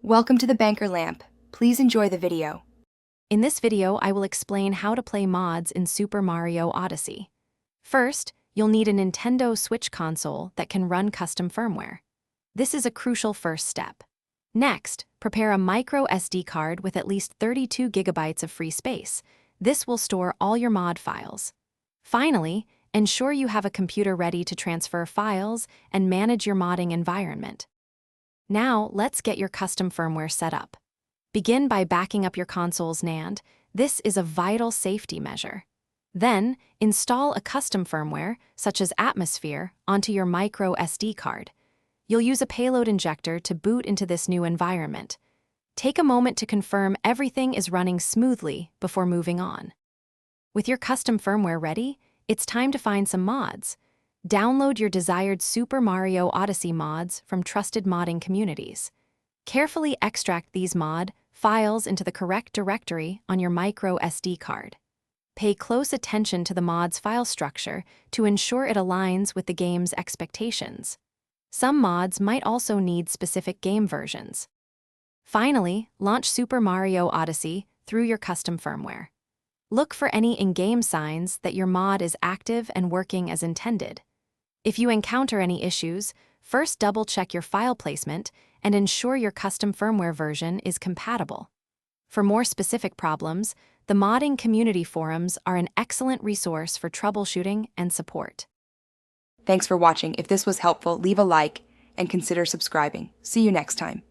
Welcome to the Banker Lamp. Please enjoy the video. In this video, I will explain how to play mods in Super Mario Odyssey. First, you'll need a Nintendo Switch console that can run custom firmware. This is a crucial first step. Next, prepare a micro SD card with at least 32 gigabytes of free space. This will store all your mod files. Finally, ensure you have a computer ready to transfer files and manage your modding environment. Now, let's get your custom firmware set up. Begin by backing up your console's NAND. This is a vital safety measure. Then, install a custom firmware, such as Atmosphere, onto your micro SD card. You'll use a payload injector to boot into this new environment. Take a moment to confirm everything is running smoothly before moving on. With your custom firmware ready, it's time to find some mods. Download your desired Super Mario Odyssey mods from trusted modding communities. Carefully extract these mod files into the correct directory on your micro SD card. Pay close attention to the mod's file structure to ensure it aligns with the game's expectations. Some mods might also need specific game versions. Finally, launch Super Mario Odyssey through your custom firmware. Look for any in-game signs that your mod is active and working as intended. If you encounter any issues, first double-check your file placement and ensure your custom firmware version is compatible. For more specific problems, the modding community forums are an excellent resource for troubleshooting and support. Thanks for watching. If this was helpful, leave a like and consider subscribing. See you next time.